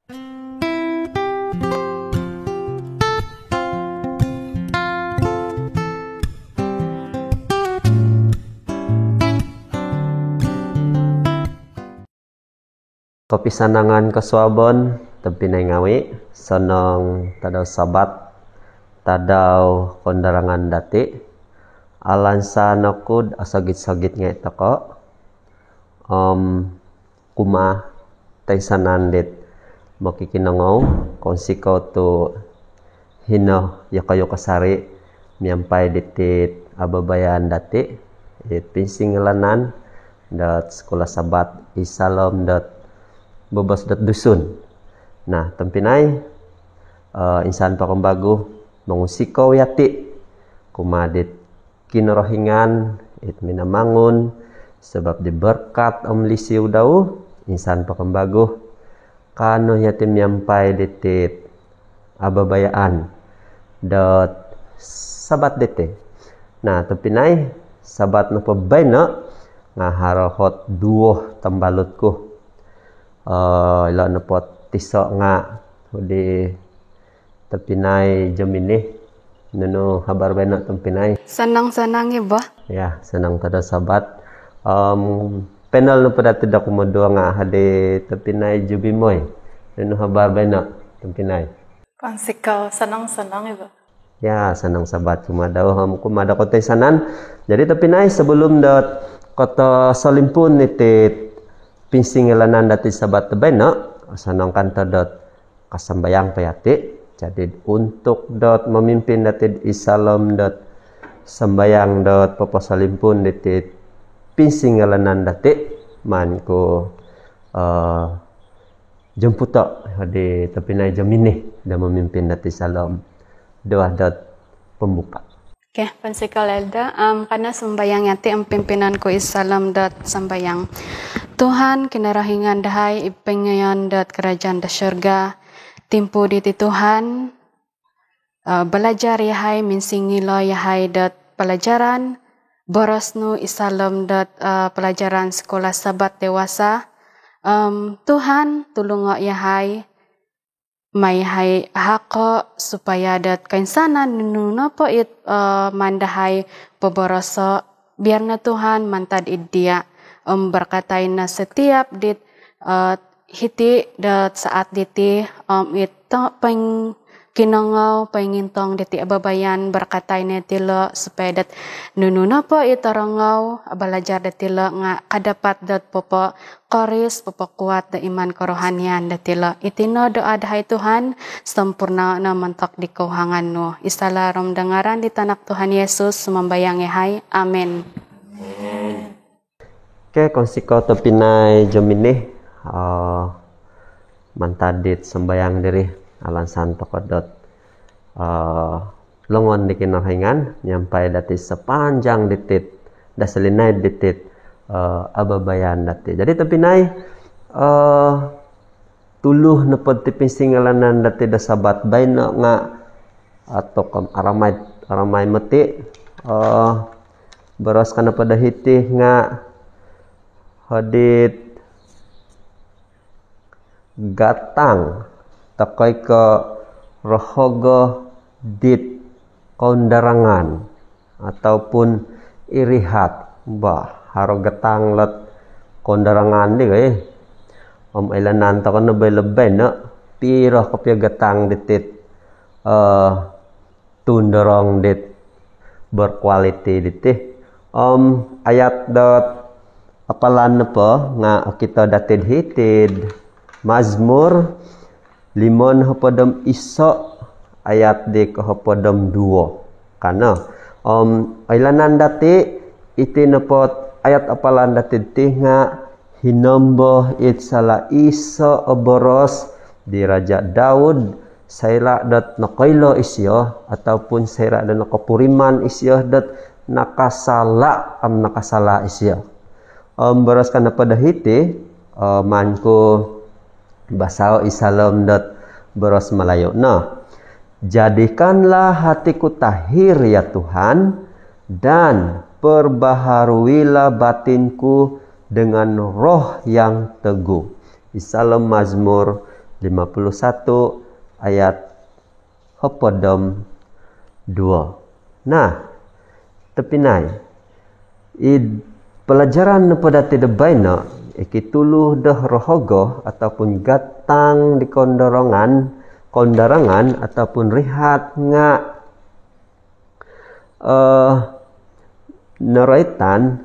Kopi sanangan kesuabon tempinai ngawi senang tadau sabat tadau kondarangan dati alansa nakud asagit-sagit ngai toko kuma taisanan dit makikinangau konsiko tu hino yakayo kasari miampai ditit ababayan dati it pinsing lanan dat sekolah sabat isalom dat bebas dat dusun. Nah, tempinai insan pakembagu mengusiko yati kumadit kinorohingan it minamangun sebab diberkat lisiu dau insan pakembagu kano yati miampai ditit ababayaan dat sabat dete. Nah, tempinai sabat na pabayna ngaharohot duoh tambalutku ila nepot tisok nga di tempinai jemini nunu habar benak tempinai senang ibu ya senang tada sabat panel nu pada tidak kumodo nga hade tempinai jubimoy nunu habar benak tempinai konsikau senang ibu ya senang sabat kumada kumada kota sanan jadi tempinai sebelum dat kota Solimpun nitit pinsing lanan dati sabat tebena sanang kanta dot kasambayang payati jadi untuk dot memimpin dati isalam dot sambayang dot popo salimpun dati pinsing lanan dati manko jemputa di tepinai jamini dan memimpin dati salam doa dot pembuka. Oke, pensikal Elda, karena sembayang yati pimpinanku isalam dot sembayang. Tuhan kinarahingan dahai ipengayan dot kerajaan da syurga. Timpu di Tuhan belajar yahai minsingilo yahai dot pelajaran borosnu isalam dot pelajaran sekolah sabat dewasa. Tuhan tulungo yahai may hai hako supaya dat kainsanan nunu po it mandahay poboroso biar na Tuhan mantad iddia berkatai na setiap dit hiti dat saat diti itu peng kinangau pengintong diti ababayan berkatai na tilo supaya dat nunu po it orangau belajar datilo nga kadapat dat popo koris popo kuat da iman kerohanian datilo itino doa dahai Tuhan sempurna na mentok di kauhangan no istilah rom dengaran di tanak Tuhan Yesus membayang hai amin. Oke konsiko tepinai jomini mantadit sembayang diri alan santo kodot longon di kinohingan nyampai dati sepanjang ditit daselinai ditit ababayan dati jadi tepinai tuluh nepot tipin ngalanan dati da sabat baina nga atau aramai meti beros kana pada hitih nga hadit gatang takai ke rohogo dit kondarangan ataupun irihat bah haro gatang let kondarangan di ilanan ta kan lebay na piro kopya gatang ditit tundarong dit berkualiti ditih ayat dot apalan apa nga kita datid hitid Mazmur limon hapodom iso ayat di kahapodom duo karena ailanan dati iti nepot ayat apalan dati tinga hinombo it sala iso oboros di Raja Daud saira dat nakailo isyo ataupun saira dan nakapuriman isyo dat nakasala isyo boros kana pada hiti manku basao isalam dat boros Melayu. Nah, jadikanlah hatiku tahir ya Tuhan dan perbaharuilah batinku dengan roh yang teguh. Isalam Mazmur 51 ayat hopodom 2. Nah, tepinai pelajaran pada tidak baina iki tuluh dah rohogo ataupun gatang di kondarangan ataupun rihat nga neraitan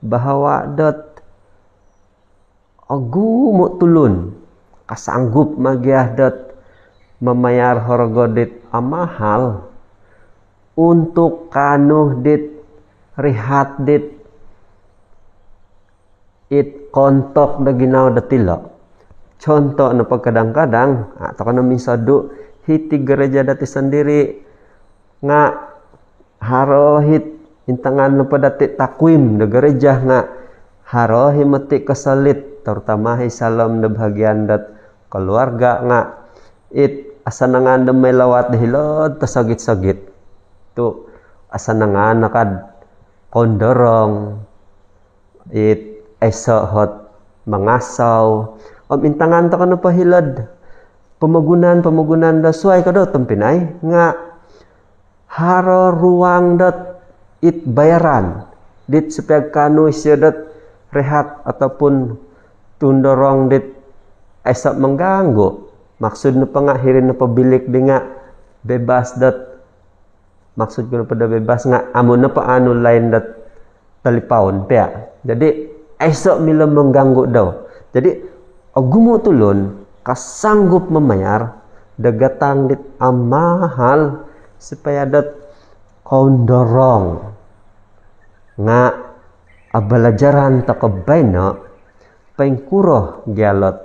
bahwa dot agu mo tulun kasanggup magiah dot memayar harga dit amahal untuk kanuh dit rihat dit it kontok da ginaw da tila. Contoh na pagkadang-kadang atau kana misadu hiti gereja dati sendiri nga harohit intangan na padati takwim da gereja nga harohi mati kasalit terutama hi salam da bahagian dat keluarga nga it asanangan da may lawat hilod tasagit-sagit tu asanangan nakad kondorong it esahot mangasaw intangan ta kana pahilad pemagunan da suai kado tempinay nga haro ruang dat it bayaran dit supaya kanu isyadat rehat ataupun tundorong dit esok mengganggu maksud na pangahirin na pabilik di nga bebas dat maksud ko na pada bebas nga amo na paano lain dat talipawon pia jadi esok mila mengganggu daw jadi agumo tulon kasanggup memayar dagatang dit amahal supaya dat kondorong nga abalajaran takabayna paingkuroh gialot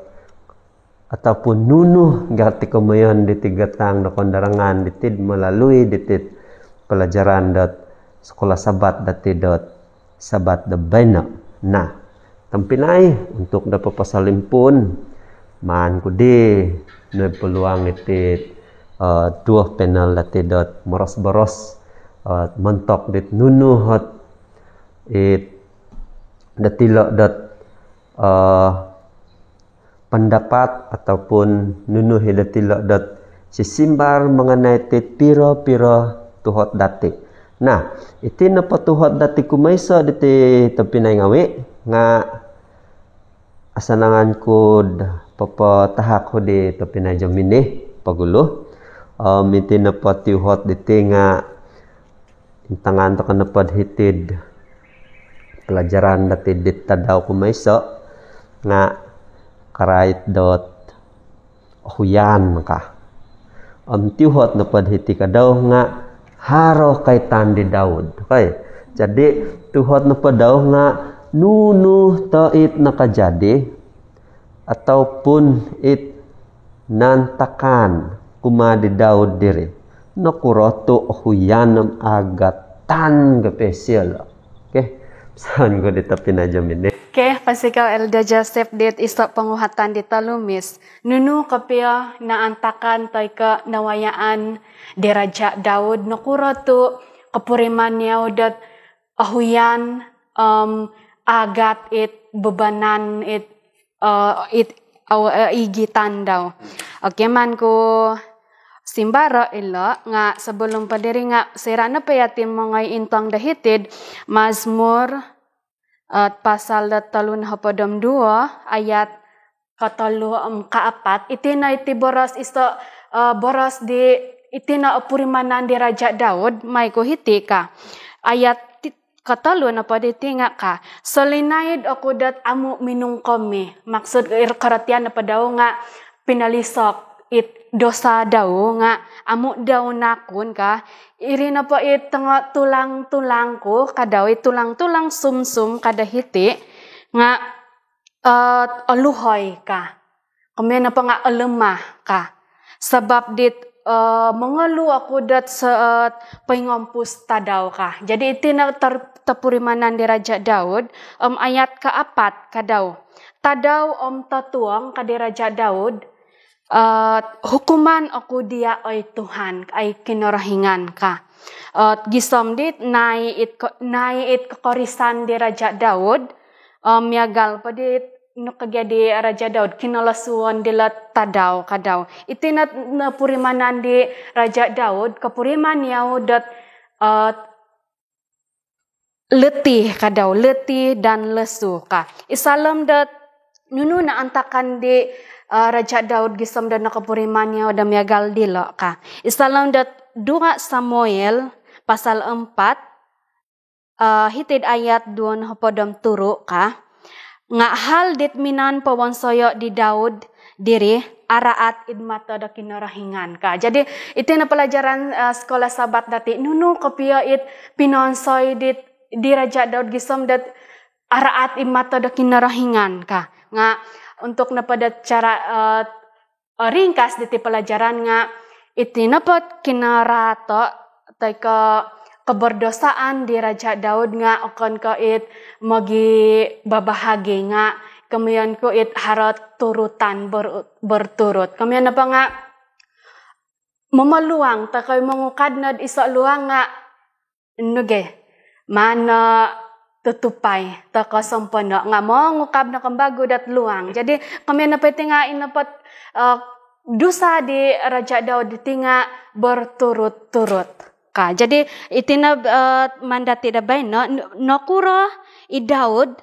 ataupun nunuh gati kamayon di tigatang na kondarangan ditid melalui ditid pelajaran dat sekolah sabat dati dot sabat da bayna. Nah, tampinay untuk dapat pasalimpun man kudi na peluang ditid dua panel dati dot moros-boros mentok dit nunuh it datilo dot pendapat ataupun nunuh datilo dot sisimbar mengenai tit piro-piro tuhot dati. Nah, iti napa tuhot dati kumaisa diti tepinay ngawi nga asanangan kud papa tahak ko di tepinay jamini paguluh iti napa tuhot diti nga intangan to kanapad hitid pelajaran dati dit tadaw kumayso nga karait dot huyan ka tihot na pad hiti kadaw nga haro kaitan di Daud okay jadi tuhot na pad daw nga nunuh tait nakajadi ataupun it nantakan kuma di Daud diri nakuroto huyanam agatan gapesel. Okay, saan ko dito pinajamin eh. Okay, pasikaw Elda Joseph dit iso panguhatan di talumis. Nunu kapya naantakan tay ka nawayaan di Raja Daud nakuroto kapuriman niyaw dat ahuyan agat it bebanan it igitan daw. Okay man ko simbara ila nga sebelum padiri nga sirana payatim mga intang dahitid Mazmur pasal talun hapadam 2 ayat katalo kaapat itina iti boros isto boros di itina purimanan di Raja Daud may ko hiti ka ayat katalo na paditi nga ka solinaid ako dat amu minung kami maksud karatian na padaw nga pinalisok it dosa daw nga amo daw nakon ka iri na pa it nga tulang-tulang ko kadaw it tulang-tulang sumsum kada hiti nga aluhoy ka kami na pa nga alemah ka sabab dit mangalu ako dat sa paingompus tadaw ka jadi iti na tapurimanan di Raja Daud ayat kaapat kadaw tadaw tatuang kadi Raja Daud hukuman ako dia ay Tuhan ay kinarahingan ka gisom dit nai it kakorisan di Raja Daud miagal pa dit kagadi Raja Daud kinalasuan dila tadaw kadaw. Itinat na purimanan di Raja Daud kapuriman yaw dat letih kadaw, letih dan lesu ka. Isalam dat nunu na antakan di Raja Daud gisam dan nakapuriman yaw da miagal dila ka. Isalam dat 2 Samuel pasal 4 hitid ayat 2 hapodam turu ka. Nga hal dit minan pawansoyo di Daud diri araat idmata da kinarahingan ka. Jadi itu na pelajaran sekolah sabat dati nunu kapia it pinonsoy dit di Raja Daud gisam dat araat idmata da kinarahingan ka. Nga untuk na pada cara ringkas diti pelajaran nga iti napat kinarato tay keberdosaan di Raja Daud nga akan kait magi babahagi nga kemudian kait harat turutan berturut kemudian apa nga memaluang takay mangukad na isa luang nga nuge mana tutupay taka sampana nga mangukab na kambago dat luang jadi kemudian apa nga inapat dosa di Raja Daud tinga berturut-turut ka. Jadi itina mandati da bay no kuro i Daud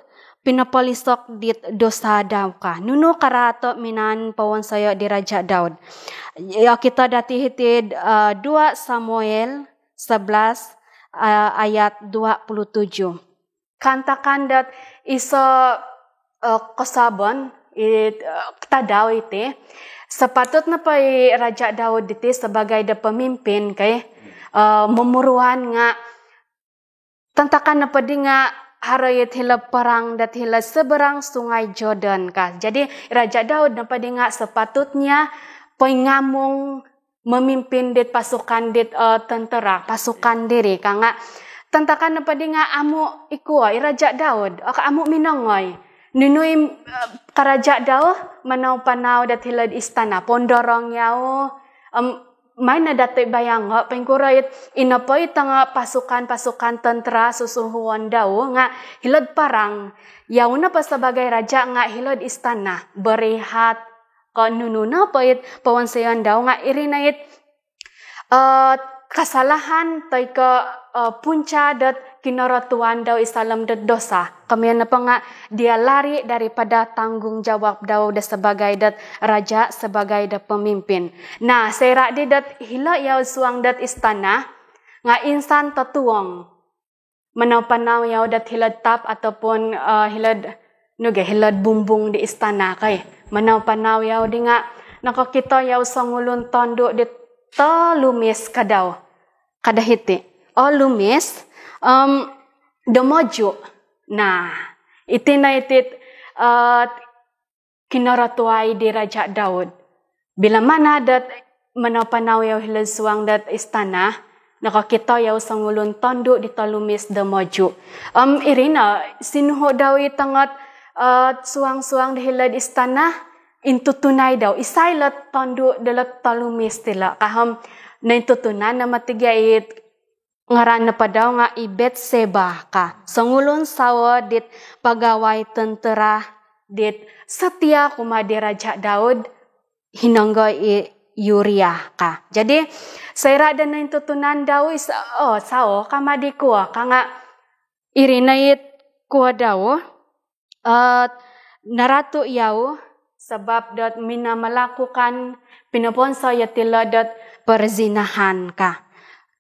pinapalisok dit dosa daw ka. Nuno karato minan pawansayo di Raja Daud. Ya kita dati hitid 2 Samuel 11 ayat 27. Kantakan dat iso kasabon tadaw iti sepatut na pa Raja Daud iti sebagai da pemimpin kay memuruan nga tantakan na padi nga harayat hila perang dat hila seberang sungai Jordan ka. Jadi Raja Daud na padi nga sepatutnya pengamung memimpin dit pasukan dit tentera pasukan diri ka nga tantakan na padi nga amu ikuwa Raja Daud amu minangoy nunoy karaja daw manaw panaw dat hilad istana pondorong yaw may na dati bayang nga pengkurayit inapoy tanga pasukan tentera susuhuan daw nga hilad parang yaw na pa sebagai raja nga hilad istana berehat ka nununa pait pawansayan daw nga irinait kasalahan tay ka punca dat kinaratuan daw isalam dat dosa. Kamian na pa nga dia lari daripada tanggung jawab daw da sebagai dat raja, sebagai dat pemimpin. Nah, sera di dat hila yaw suang dat istana nga insan tatuong. Manaw-panaw yaw dat hilad tap ataupun hilad bumbung di istana kay. Manaw-panaw yaw di nga nakakita yaw sangulun tondo di lumis kadaw. Kadahiti. Lumis domoju. Nah, itinaitit kinaratuay di Raja Daud. Bila mana dat manapanaw yaw hilad suang dat istana, nakakita yaw sangulun tondo di lumis domoju. Irina, sinuho daw itangat suang-suang di hilad istana, intutunay daw. Isailat tondo dalat talumis tila. Kaham na intutunan na matigait ngaran na pa daw nga Betseba ka. Sangulon sawa dit pagaway tentera dit setia kumadi Raja Daud hinangga Uriah ka. Jadi saya dan na intutunan daw sao kamadi kuwa ka nga irinait kuwa daw naratu yaw sebab dat mina melakukan pinaponsa yatila dat perzinahan ka.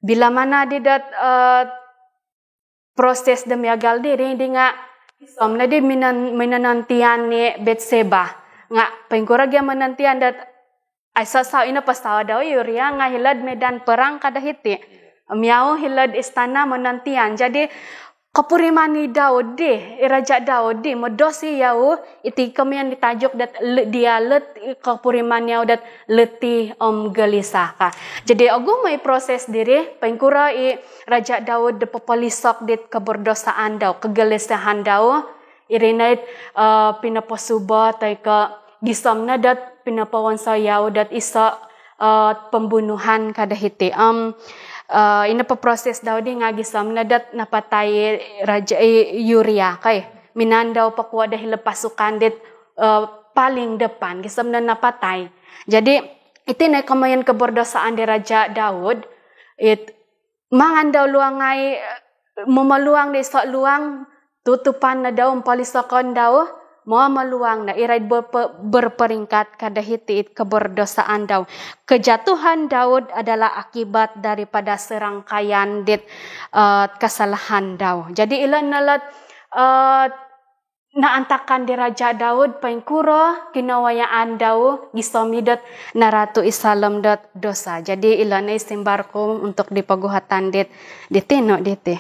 Bila mana di dat proses demi agal diri di nga isom na di minanantian ni Betseba nga pengkurag yang menantian dat ay sasaw ina pasawa daw Uriah nga hilad medan perang kadahiti miao hilad istana menantian jadi kapuriman ni Daud di Raja Daud di modosi yau iti kami yang ditajuk dat dia let kapuriman yau dat letih gelisah ka. Jadi agu may proses diri pengkura Raja Daud de papalisok dit keberdosaan daw kegelisahan daw irinait pinaposuba tay ka gisam na dat pinapawansa yau dat isa pembunuhan kadahiti ina pa proses daw di nga gisam nadat napatay Raja Uriah kay minandaw pa kuwa dahil pasukan dit paling depan kisah na patay. Jadi iti na kamayan keberdosaan di Raja Daud mangan daw luangay mamaluang di sok luang tutupan na daw palisakon daw mo maluang na iray berperingkat kada hiti keberdosaan daw. Kejatuhan Daud adalah akibat daripada serangkaian kesalahan daw. Jadi ilan nalat naantakan di Raja Daud paingkuro kinawayaan daw gisomidot na Ratu Isalam dosa. Jadi ilan na isimbarko untuk dipaguhatan ditino diti.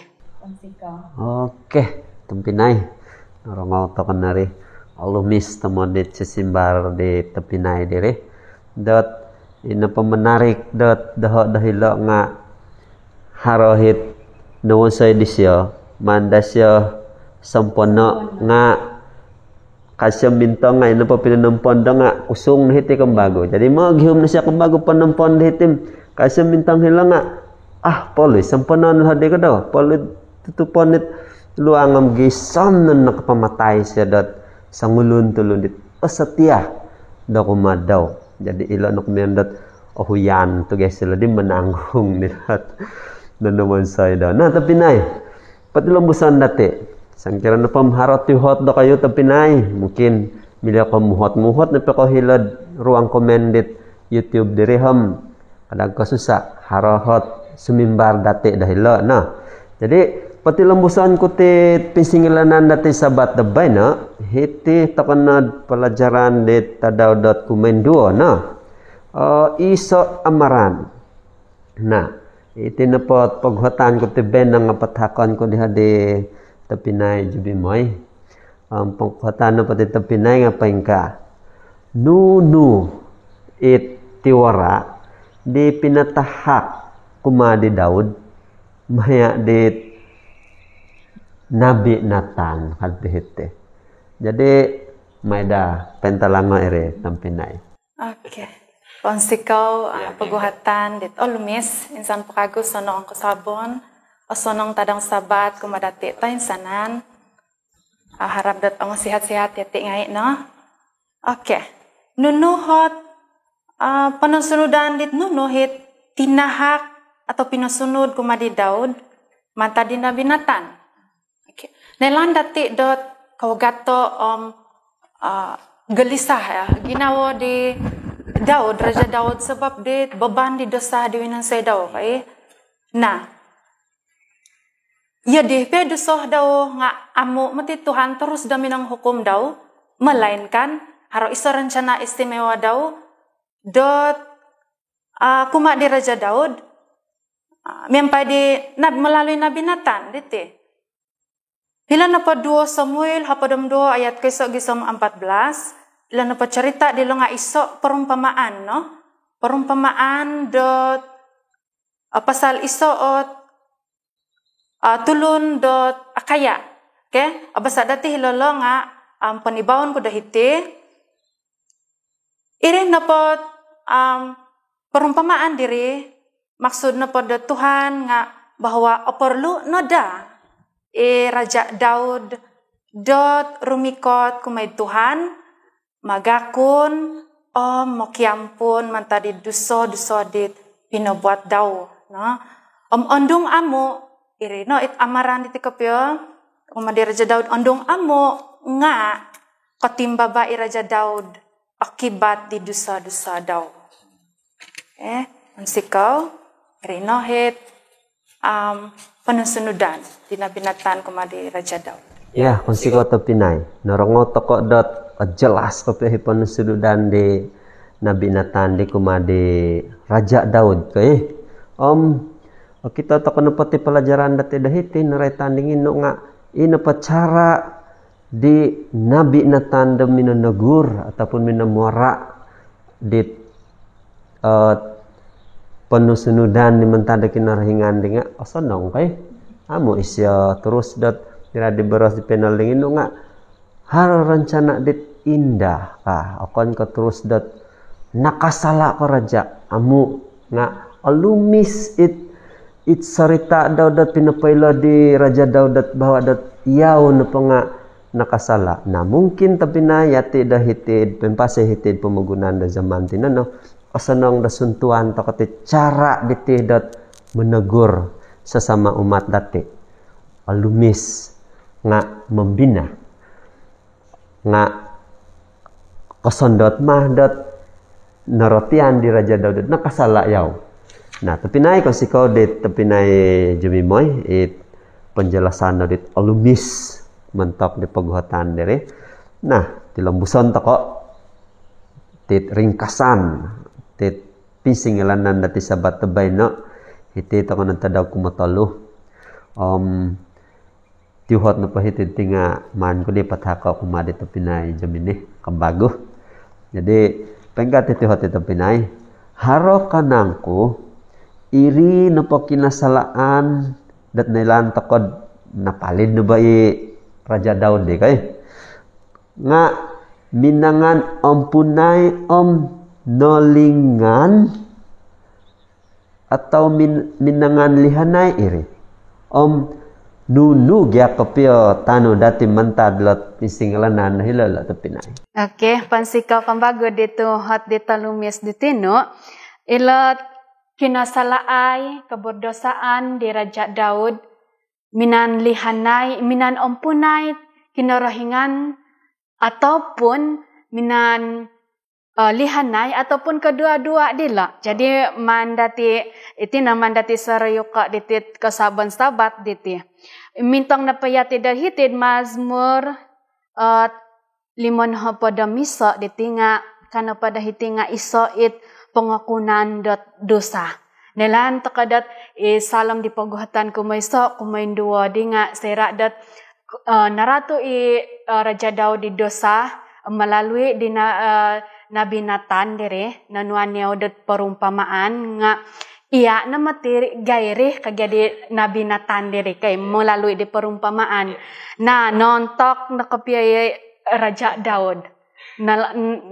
Oke, tempinay. Norong to kanari. Allah mis temodit sesimbar di tepinay dire. Dot ina pemenarik dot dahilo nga harohit nuwasay disyo mandasyo sampono nga kasya mintong nga ina pa pinanumpon nga usong na hiti kambago. Jadi maghihum na siya kambago panumpon hitim kasya mintang hila nga polis sampono na hadi ko daw polis tutuponit luangam gisam na nakapamatay siya dot sangulun tulun dit setia da kumadaw. Jadi ilo nak mendat huyan tu guys sila di menanggung nilat na naman say daw. Nah tapi nay patilambusan dati sangkira na pamharot hot do kayo tapi nay mungkin milya ko muhot na pa ko hilad ruang commended YouTube diriham kadang ko susa harohot sumimbar dati dahil na. Jadi patilambusan ko ti pinsingilanan dati sabat dabay na hiti takanad pelajaran di tadaw.kumenduo na iso amaran na iti napot paghutan ko ti ben nga pathakon ko diha di tapinay jubi moy paghutan na pati tapinay nga paingka nunu it tiwara di pinatahak kumadi Daud maya di Nabi Nathan kadhite. Jadi maida pentalango ere tampinay. Okay. Konsikaw paguhatan dit lumis insan pakago sonong kasabon o sonong tadang sabat kumadati ta insanan harap dat ang sihat-sihat yati ngai no. Okay. Nunuhot panasunudan dit nunuhit tinahak atau pinusunod kumadi Daud mata di Nabi Nathan. Okay. Nelan dati dot kawagato gelisah ya ginawa di Daud Raja Daud sebab di beban di dosa di winan say daw okay? Nah ya di pedosoh daw nga amo mati Tuhan terus daminang hukum daw melainkan haro iso rencana istimewa daw dot kuma di Raja Daud mempai di melalui Nabi Nathan dite. Hila na pa 2 Samuel hapadam 2 ayat kisok gisam 14. Hila na pa cerita di lo nga iso perumpamaan no. Perumpamaan dot pasal iso ot tulun dot akaya. Okay? Abasa dati hila lo nga panibawon ko dahiti. Iri na po perumpamaan diri maksud na po dot Tuhan nga bahwa oporlu no da. Raja Daud dot rumikot kumay Tuhan magakon mokiampun mantadi duso dit pinabuat daw no ondong amo iri no it amaran dit kapyo kumadi Raja Daud ondong amo nga katimbaba Raja Daud akibat di dusa daw ansikaw iri no hit penusunudan di Nabi Nathan kumadi Raja Daud. Ya, konsiko tapinay. Norongo toko dot jelas kapi penusunudan di Nabi Nathan di kumadi Raja Daud. Kay kita toko napati pelajaran dati dahiti naray tandingin no nga ina pa cara di Nabi Nathan demi nagur ataupun minamuara di penusunudan di mentada kinarahingan dengan osonong kay amo isya terus dat dira di beras di penal dingin no nga har rencana dit indah akon ka terus dat nakasala ko raja amo nga alumis it sarita daw dat pinapayla di Raja Daud dat bahwa dat yaw na pa nga nakasala. Nah, mungkin tapi na yati dah hitid, pempase hitid pemagunaan da zaman tinano, asanong da suntuan takati cara ditidot menegur sesama umat dati. Alumis nga membina. Nga kasondot mah dot narotian di Raja Daud nakasala yaw. Nah, tapi naik kau si kau dit tapi naik jemimoy it penjelasan dit alumis mentok di peguhatan dere. Nah, di lembusan toko tit ringkasan tit pisingelanan dati sabat tebay no hiti toko nantadaw kumatalu tiuhot na pahitid tinga man ko di pathaka kumadi to pinay jamini kambago. Jadi penggat tiuhot ito pinay haro kanangku iri na po kinasalaan dat nailan takod napalid no ba Raja Daud di kay nga minangan punay nolingan atau minangan lihanay iri nunu gya kapyo tano dati mantadlot pisinglanan hilala to pinay. Okay, pansikaw kambago dito hot dito lumis ditino ilot kinasalaay kabordosaan di Raja Daud minan lihanay, minan ompunay, kinarahingan, ataupun minan lihanay, ataupun kedua-dua dila. Jadi mandati, iti na mandati sarayuka ditit kasaban sabat diti. Mintong na payati dahitid Mazmur 5 pada misa diti nga, kana pada hiti nga iso it pengakunan dosa. Nelan takadat salam di paguhatan kumayso kumaindua di nga serak dat naratu Raja Daud di dosa melalui di Nabi Nathan dere nanuan niyaw dat perumpamaan nga iya na matiri gairi kagadi Nabi Nathan dere kay melalui di perumpamaan na nontok nakapiyay Raja Daud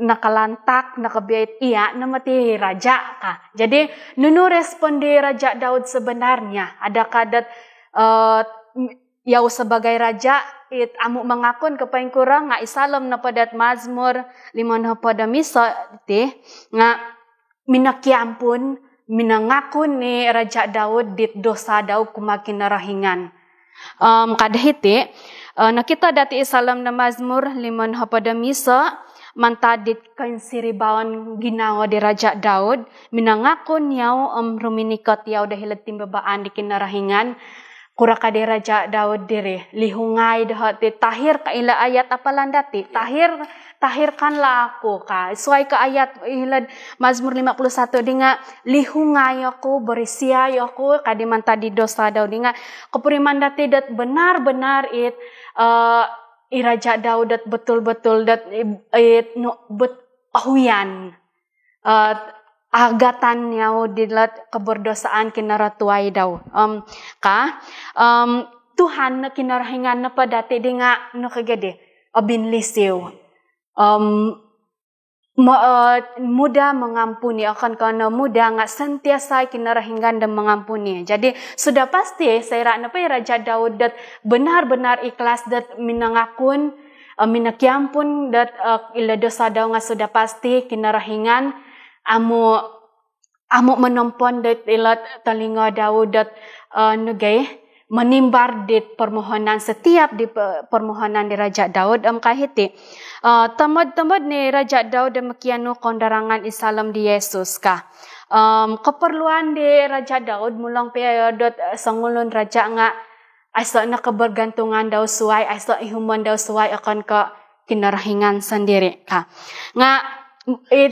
nakalantak nakabiyait iya na mati raja ka. Jadi nunu respondi Raja Daud sebenarnya ada kadat yaw sebagai raja it amu mengakun kepaing kurang nga isalam na padat Mazmur 5 pada misa ti nga minakiampun minangakun ni Raja Daud dit dosa daw kumakin narahingan. Kadahiti nakita dati isalam na Mazmur 5 pada misa mantadit kain siribawan ginawa di Raja Daud minangakon yaw ruminikot yaw dahil timbabaan di kinarahingan kuraka di Raja Daud dire lihungay dahati tahir kaila ayat apalan dati tahirkanlah aku ka suai ka ayat ilad Mazmur 51 dinga lihungay ako berisiay ako kadi mantadi dosa daw dinga kapuriman dati dat benar-benar it Raja Daud dat betul-betul dat ahuyan agatan yaw dilat keberdosaan kinaratuay daw Tuhan na kinarahingan na padati di nga no kagade abinlisiw mudah mengampuni akan karena mudah nga sentiasa kinarahingan dan mengampuni. Jadi sudah pasti saya rakna pa Raja Daud dat benar-benar ikhlas dat minangakun minakiampun dat ila dosa daw nga sudah pasti kinarahingan amu menompon dat ila talinga Daud dat nugay menimbar di permohonan setiap di permohonan di Raja Daud kahiti tamad ni Raja Daud demikianu kondarangan isalam di Yesus ka keperluan di Raja Daud mulang dot sangulun raja nga asa na kebergantungan daw suai asa ihuman daw suai akan ke kinarahingan sendiri ka nga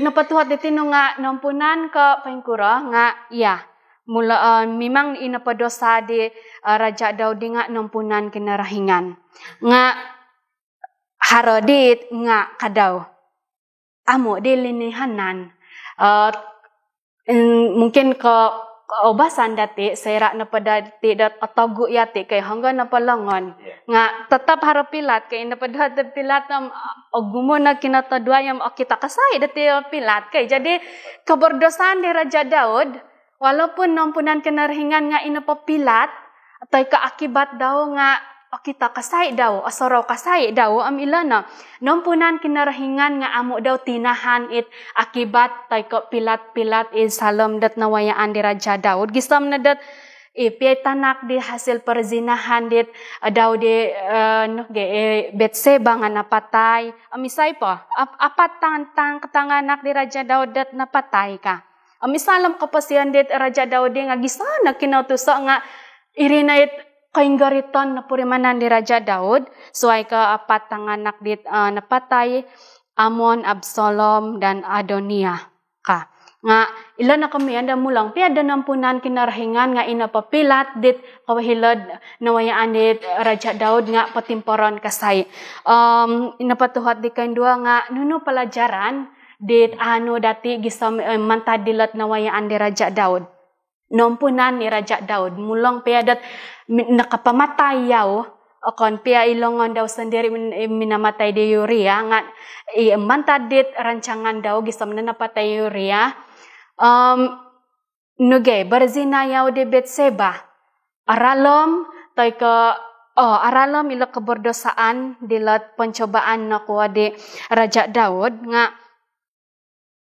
napatuhat ditino nga nampunan ka pangkura nga iya mula memang inapadosa di Raja Daud nga nampunan kinarahingan nga harodit nga kadaw amo di linihanan mungkin ke obasan dati saya rak na padati dat atagu yati kay hanggang na palangon nga tetap harap pilat kay na padati pilat nam ogumo na kinatadwayam kita kasay dati pilat kay jadi keberdosaan di Raja Daud walaupun nampunan kinarahingan nga inapapilat atau keakibat daw nga kita kasay daw, asoro kasay daw, ilana. Nompunan kinarahingan nga amo daw tinahan it akibat tay ko pilat-pilat salam dat nawayaan di Raja Daud. Gisam na dat piyay tanak di hasil perzinahan dit daw di Betseba nga napatay. Amisay pa, apat tang katanganak di Raja Daud dat napatay ka. Misalam kapasiyan dit Raja Daud nga gisana kinautuso nga irinait kainggariton na purimanan di Raja Daud. Suay ka apat tang anak dit napatay, Amon, Absalom, dan Adonia ka. Nga ilan na kami anda mulang piada nampunan kinarahingan nga inapapilat dit kawahilad nawayaan dit Raja Daud nga patimporon kasay. Inapatuhat di kain dua nga nuno pelajaran dit dati gisam mantadilat nawayaan di Raja Daud. Nompunan ni Raja Daud mulang piadat nakapamatay yaw akon pia ilongon daw sendiri minamatay di Uria nga mantadit rancangan daw gisam na napatay Uria. Berzina yaw di Betseba. Aralom tay ka aralom ila keberdosaan dilat pencobaan na kuha di Raja Daud nga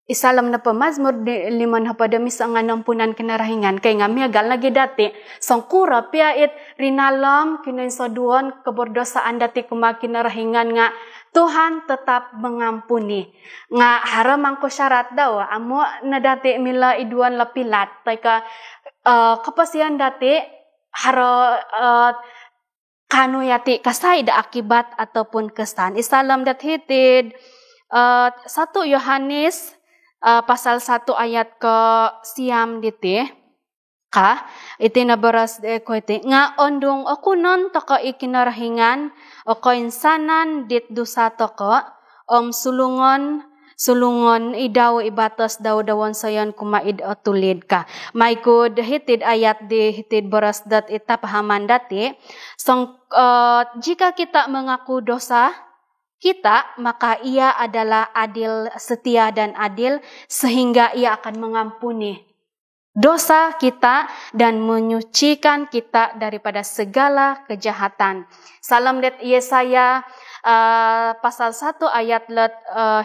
isalam na pamazmur di liman hapadamis ang anampunan kinarahingan kay nga miagal lagi dati sangkura pia it rinalam kinaisaduan keberdosaan dati kumakinarahingan nga Tuhan tetap mengampuni. Nga haramang ko syarat daw, amo na dati mila iduan lapilat. Taika kapasian dati haro kano yati kasay da akibat ataupun kesan. Isalam dat hitid 1 Yohanes pasal 1 ayat ke siam diti. Iti nabaras ko iti nga ondong ako non taka ikinarahingan o koinsanan dit dusa toko sulungon idaw ibatas daw dawon sayon kumaid o tulid ka. May good hitid ayat di hitid baras dat itapahaman dati. Jika kita mengaku dosa kita, maka ia adalah adil, setia dan adil sehingga ia akan mengampuni dosa kita dan menyucikan kita daripada segala kejahatan. Salam det Yesaya pasal 1 ayat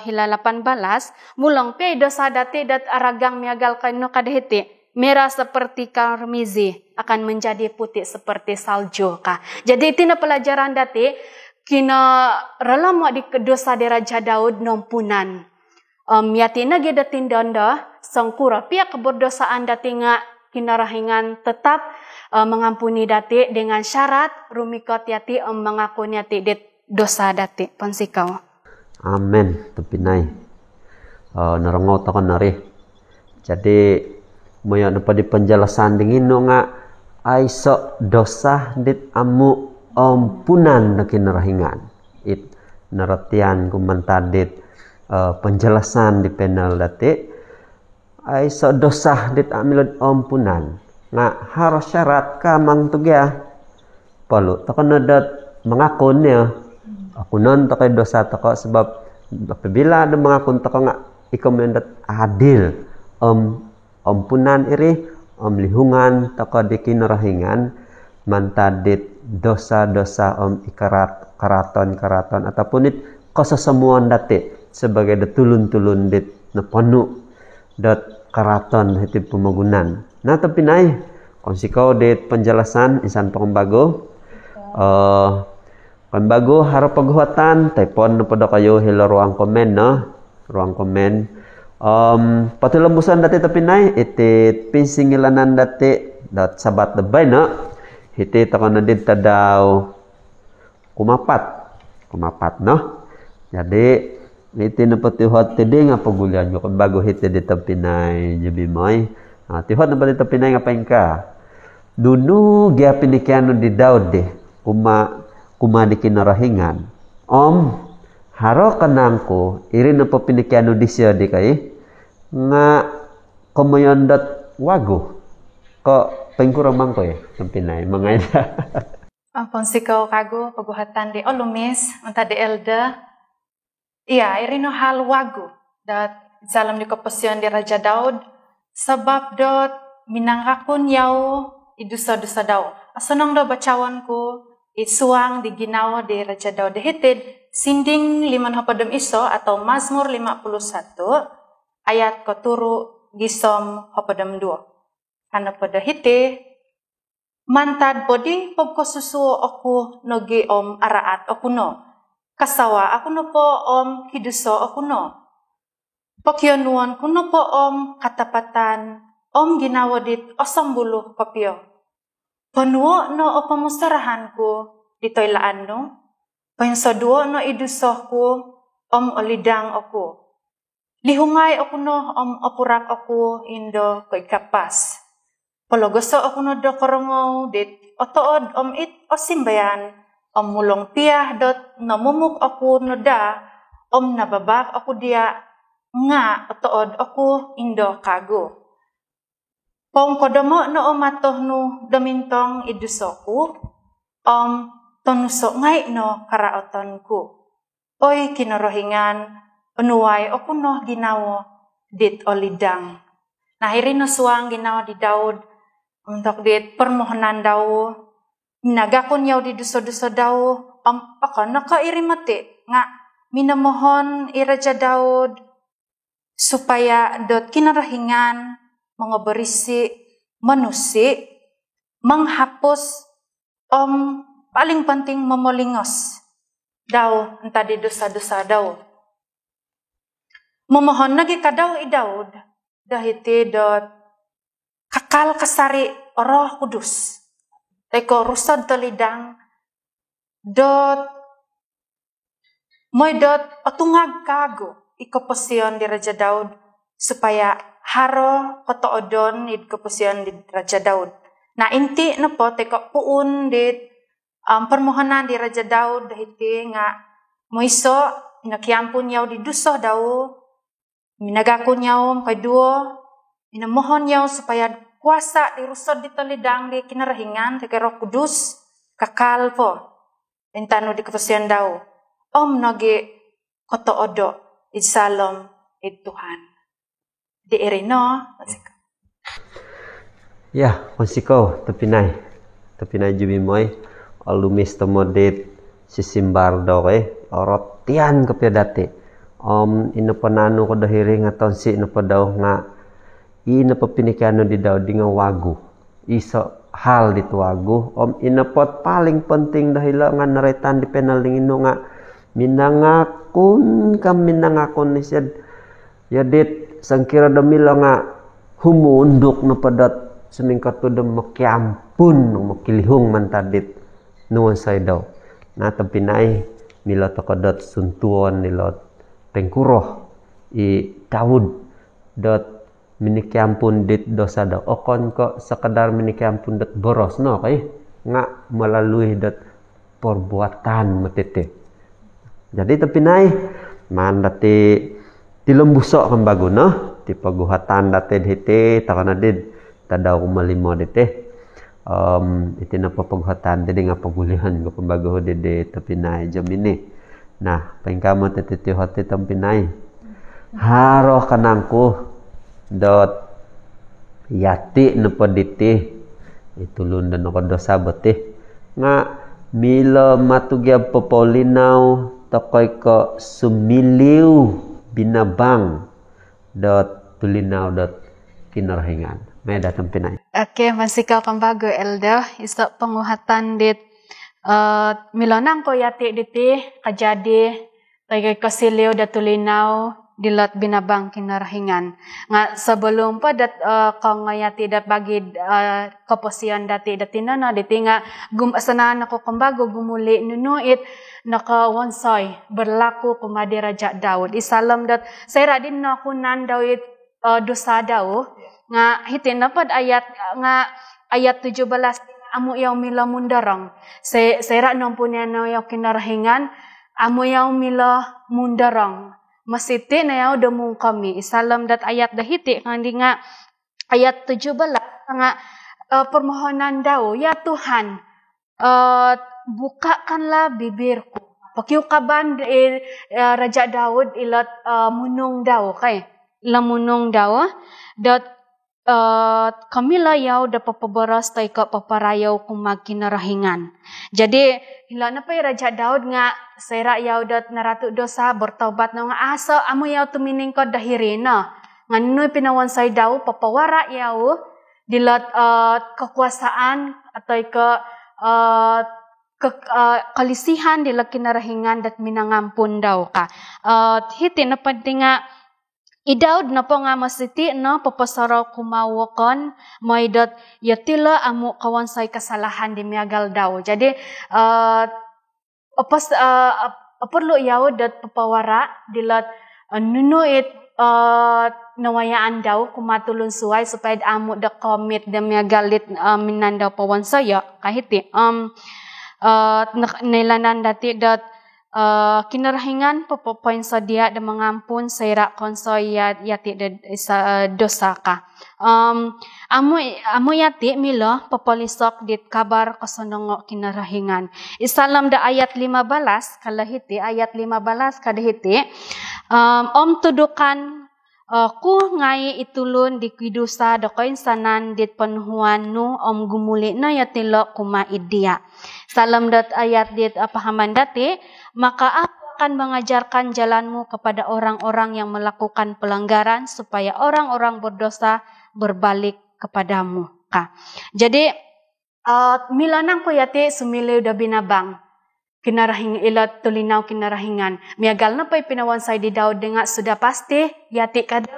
hila 18 mulang pe dosa dati dat aragang miagal kaino kadahiti merah seperti karmizi akan menjadi putih seperti salju ka. Jadi tina pelajaran dati kina relama di dosa di Raja Daud nompunan. Yati nage datin danda sangkura pihak keberdosaan dati nga kinarahingan tetap mengampuni dati dengan syarat rumikot yati mengakuni yati dit dosa dati pansikau. Amen. Tepinay. Narangaw ta kan nari. Jadi moya pa di penjelasan dingin no nga ay so dosa dit amu ampunan na kinarahingan. It naratian kumantadit penjelasan di panel dati ay so dosa dit amilod ampunan nga harus syarat kamang tugya palu takon dat mengakon niya ako non takay dosa tako sebab apabila ada mengakon tako nga ikaw mendat adil ampunan iri lihungan tako di kinarahingan mantadit dosa-dosa ikarat karaton ataupun it kasasamuan dati sebagai detulun-tulun dit na panu dat karaton hiti pemagunan. Nah tapi nai konsikau dit penjelasan insan pembago pembago harap paghuatan telepon na pada kayo hila ruang komen no ruang komen patulambusan dati tapi nai iti pinsingilanan dati dat sabat debay no hiti takon na dit tadaw kumapat no jadi iti na patihat tidi nga pagulian ko bago hiti dito pinay jabi moy tihat na dito pinay nga paingka dunu gya pinikiano di Daud de kuma di kinarahingan haro kanangko iri na papinikiano di siya di kay nga kumayandat wago ko pengkuramang ko pinay mga ina Ampun sikaw kago paguhatan di Olumis unta di Elda. Iya, irino hal wagu dat dalam di keposian di Raja Daud sebab dot minangakun yau idusa-dusa daw. Asunong do bacawan ko isuang di ginawa di Raja Daud hitid sinding 5 hapadem iso atau Mazmur 51 ayat keturu gisom hapadem 2. Karena pada hite mantad bodi pagko susu aku nogi om araat aku no. Kasawa aku no po om kiduso aku no. Pokyonuan kuno po om katapatan om ginawadit 80 papio. Panuo no o pamusarahanku di toilaan no. Pansaduo no idusohku om olidang aku. Lihungay ako no om opurak ako indo ko ikapas. Palogoso ako no do korongo dit otood om it osimbayan om mulong piyah dot namumuk ako no da om nababak ako dia nga otood ako indo kago. Pong kodomo no omatoh no damintong idusoku om tonuso ngay no karaotonku. Oy kinorohingan unuway ako no ginawo dit olidang. Nahiri no suang ginawa di Daud untuk dit permohonan daw nagakon yaw di duso-duso daw ako nakairimati nga minamohon iraja Daud supaya dot kinarahingan mga berisi manusi menghapus paling penting memolingos daw entah di dosa-dosa daw. Memohon lagi kadaw i Daud dahiti dot kakal kasari Roh Kudus. Eko rusad talidang dot moy dot otungag kago iko posyon di Raja Daud supaya haro kotoodon id kepusion di Raja Daud. Nah inti na po teko puun di permohonan di Raja Daud dahiti nga moiso inakiampun yaw di duso daw minagakon yaw kay duo minamohon yaw supaya kuasa di rusod di talidang di kinarahingan di Roh Kudus kakal po intano di kepusion daw nagi kotoodo id salom id Tuhan. Di erino ya konsiko tapinay jubi moy alumis tomodit sisimbar daw orot tian kapedati ino panano ko dahiri nga tonsi ino pa daw nga ino pa pinikano di daw di nga wagu iso hal di wagu ino pot paling penting dahil nga naretan di penaling ino nga minangakon ni siya yadit sangkira damila nga humundok na padat sumingkat to da makiampun ng makilihong man tadit nuwan say daw natang pinay mila to kadat suntuan nilot pengkuroh i Daud dot minikiampun dit dosa daw okon ko sekadar minikiampun dat boros no kay nga melalui dat perbuatan matete jadi tapinay man dati tilembusok kang bago no ti paguhatan dati hiti takana did tadaw malimo dite iti na papaguhatan didi nga pagulihan ko pambago didi tapinay jamini nah pengkamo titi hoti tampinay haro kanangku dot yati no paditi itulun dan ko dosa beti nga mila matugya popolinaw takoy ko sumiliw binabang dot tulinaw dot kinarahingan may datang pinay. Okay, masikaw kang bago Elda iso penguhatan dit milonang ko yati diti kajadi tagay kasiliw da tulinaw dilat binabang kinarahingan nga sebelum pa dat kang yati dat bagi keposian dati na diti nga sanan ako kambago gumuli nunuit nakawonsay berlaku kumadi Raja Daud isalam dat sayra din na kunan Daud dosa daw nga hitin napad ayat 17 amu yaw mila mundarang sayra nompunya na yaw kinarahingan amu yaw mila mundarang masiti na yaw damong kami isalam dat ayat dahiti kandi nga ayat 17 nga permohonan daw ya Tuhan bukakanlah bibirku pakiukaban Raja Daud ilat munong daw kay lamunong daw dot kamila yaw da papabaras tay ka paparayaw kumag kinarahingan. Jadi hila na pa'y Raja Daud nga sayra yaw dat naratu dosa bertobat na nga asa amo yaw tumining ko dahirina. Nga nunoy pinawansay daw papawara yaw dilat kekuasaan atau kalisihan dilat kinarahingan dat minangampun daw ka. Hiti na pati nga Idaud na po nga masiti no papasaraw kumawakon maidat yatila amu kawansay kasalahan di miagal daw. Jadi perlu yaw dat papawara dilat nunuit nawayaan daw kumatulon suway supaya amu da komit da miagalit minandaw pawansaya kahiti nilanan dati dat kinarahingan papapoin sa dia da mangampun sayra konsoy yati da dosa ka. Amo yati milo papalisok dit kabar kasonongo kinarahingan. Isalam da ayat 15 kalahiti ayat 15 kadahiti tudukan ku ngai itulun di kidusa da koinsanan dit panuhuan nu gumuli na yatilo kumaidia. Salam dat ayat dit pahaman dati maka aku akan mengajarkan jalanmu kepada orang-orang yang melakukan pelanggaran supaya orang-orang berdosa berbalik kepadamu. Jadi milanang ko yati sumiliw da binabang kinarahing ilat tulinaw kinarahingan. Miagal na pa'y pinawansay di Daud nga sudah pasti yati kadaw.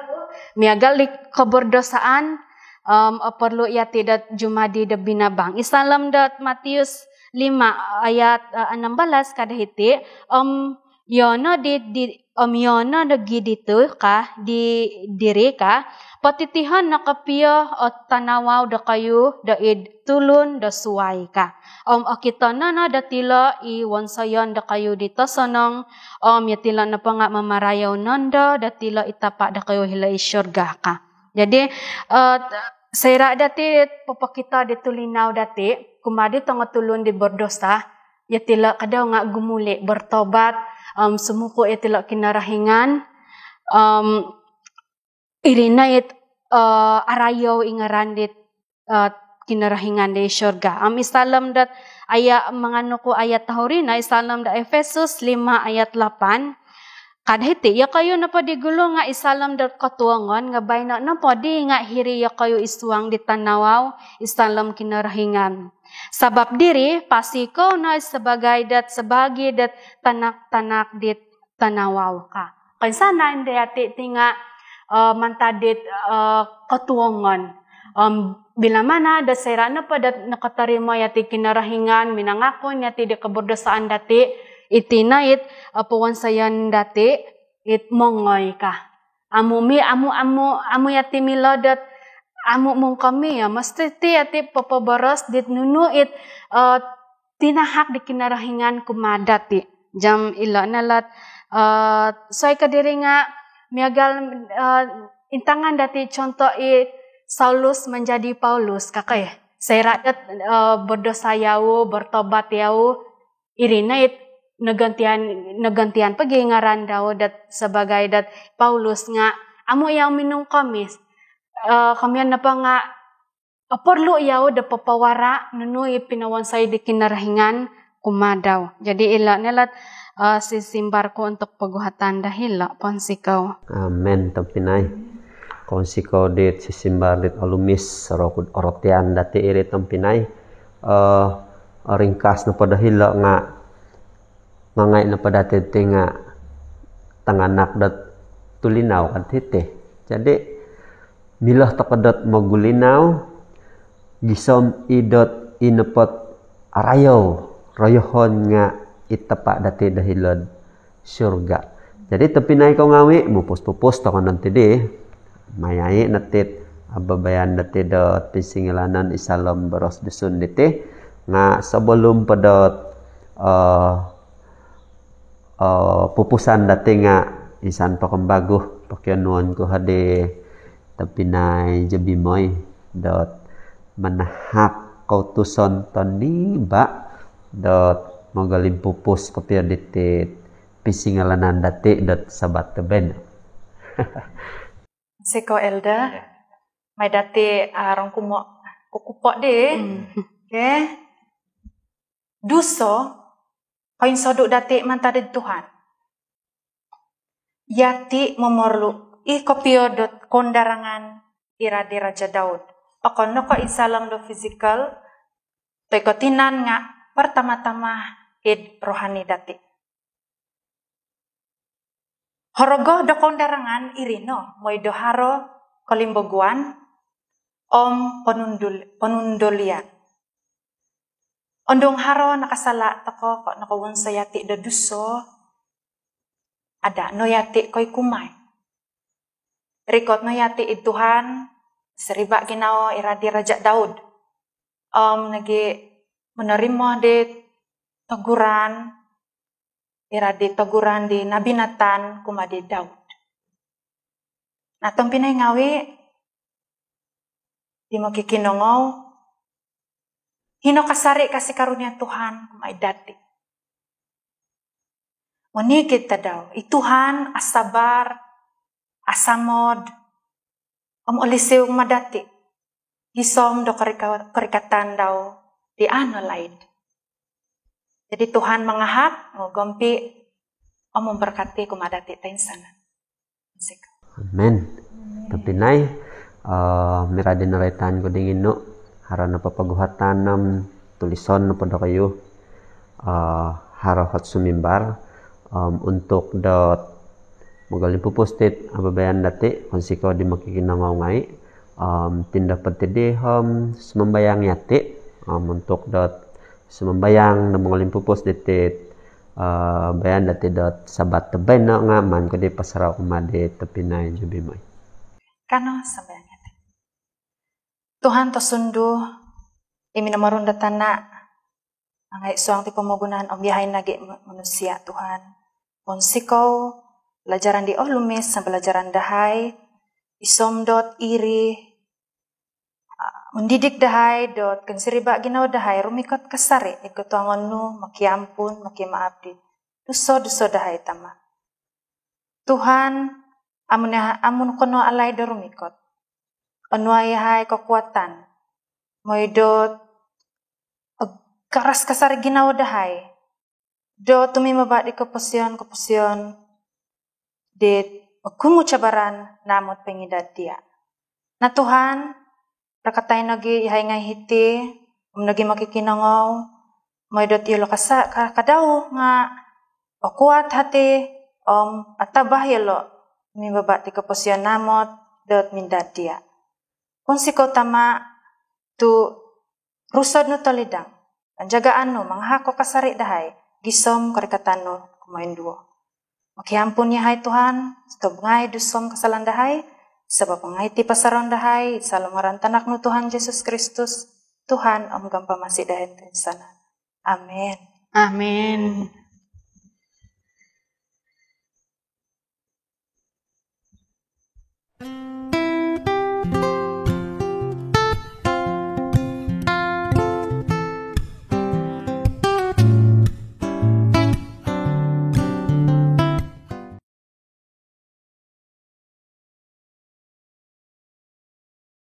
Miagal di keberdosaan perlu yati dat jumadi da binabang. Isalam dat Matius 5 ayat 16 kadahiti yono yono nagi dito ka di diri ka patitihan nakapiya at tanawaw da kayo da tulun da suway ka akita na da tila iwansayan da kayo dito sanang yatila na pa nga mamarayaw nanda da tila itapa da kayo hila isyurga ka. Jadi sayra dati papakita dito linaw dati kumadi tanga tulun di berdosa yatila kadaw nga gumuli bertobat sumuko yatila kinarahingan irinait arayaw ingaran dit kinarahingan di syurga. Isalam dat aya mangano ko ayat tahurina isalam da Efesus 5 ayat 8 kadhiti ya kayo na pa digulo nga isalam dat katuangan nga bayna na pa di nga hiri ya kayo iswang di tanawaw isalam kinarahingan. Sabab diri pasiko na sebagai dat tanak-tanak dit tanawaw ka. Kansana hindi ati tinga mantadit katuangan. Bila mana da sayra na pa dat nakatarima yati kinarahingan minangakon yati di kaberdosaan dati itinait pawansayan dati it mongoy ka. Amu yati miladat amu mong kami masti ati papabaras dit nunuit tinahak di kinarahingan kumadati jam ila nalat soy kadiri nga miagal intangan dati contoh Saulus menjadi Paulus kakay sayra dat berdosa yaw bertobat yaw irinait nagantian pagi ngaran daw dat sebagai dat Paulus nga amu yaw minung kamis kamian na pa nga perlu yaw da papawara nunuy pinawansay di kinarahingan kumadaw. Jadi ila nelat sisimbar ko untuk paguhatan dahila ponsikaw. Amen tampinay. Konsikaw dit sisimbar dit alumis sarokud orotian dati irit tampinay. Ringkas na padahila nga ngangay na padati nga tanganak dat tulinaw kadhiti. Jadi milah takadat magulinaw gisom idot inepot arayaw rayohon nga itapa dati dahilod syurga. Jadi tapinay ko ngawi mupos-pupos ta kanan tidi mayai natit ababayan dati dot pisingalanan isalam baros dusun diti nga sebelum pedot pupusan dati nga isan pakembaguh pakyanuan ko hade tapinay jabimoy dot manahak kautuson taniba dot magalim pupus kapya ditit pisingalanan dati dot sabat teben. Siko Elda May dati arang kukupok deh. Okay. Duso, koin soduk dati mantadid Tuhan. Yati memorlu kopio kondarangan irade Raja Daud. Okon noko isalam do physical, toikotinan nga pertama-tama rohani dati. Horogo do kondarangan irino, moy do haro kolimboguan, om penundulian. Ondong haro nakasala toko kok nakawon sayati do duso, ada no yati koy kumay. Rikot no yati Tuhan, seriba ginao iradi Raja Daud. Nagi menerima de teguran, iradi teguran di Nabi Nathan kumadi Daud. Nah tompinay ngawi, di mo kikinongol, hino kasari kasih karunia Tuhan kumay dati. Moni kita daw, Tuhan asabar, asamod, olisiw madati. Gisom do kerikatan daw di lain. Jadi Tuhan mengahak, ngompi, memberkati kumadati tain sana. Amen. Tapi nai, miradi naraitan ko dingin no, harana papaguhatan tulisan no pada kayo, harahat sumimbar, untuk dot magaling pupustit ababayan dati konsiko di makikinangaw ngai tindak patidi sumambayang yati untuk dot sumambayang na magaling pupustit bayan dati dot sabat tabay na nga man ko di pasaraw kumadi tapinay jubi moy kano sambayang yati Tuhan to sundu iminamarun datana angay suang ti pamagunahan ang biyahay nagi manusia Tuhan konsiko pelajaran di lumis sa pelajaran dahay isomdot iri mendidik dahay dot kansiriba ginaw dahay rumikot kasari ikut angon nu makiampun makimaabdi duso dahay tama Tuhan amun kono alay do rumikot onway hay kekuatan moydot karas kasari ginaw dahay do tumimaba di kepusion dit kumu cabaran namot pengidad dia. Na Tuhan, rakatay nagi ihay ngay hiti, nagi makikinangaw, may dot ilo kadaw nga, kuat hati, atabah yelo, mibabati kapusyan namot, dot mindad dia. Kung sikaw tama, tu rusod no talidang, anjagaan no, manghako kasari dahay, gisom karikatan no, kumain duo. Makiampun niya hay Tuhan, stop ngay dusom kasalan dahay, sabab ngay ti pasaron dahay, salamaran tanak no Tuhan Jesus Kristus, Tuhan ang gampamasi dahin sana. Amen. Amen.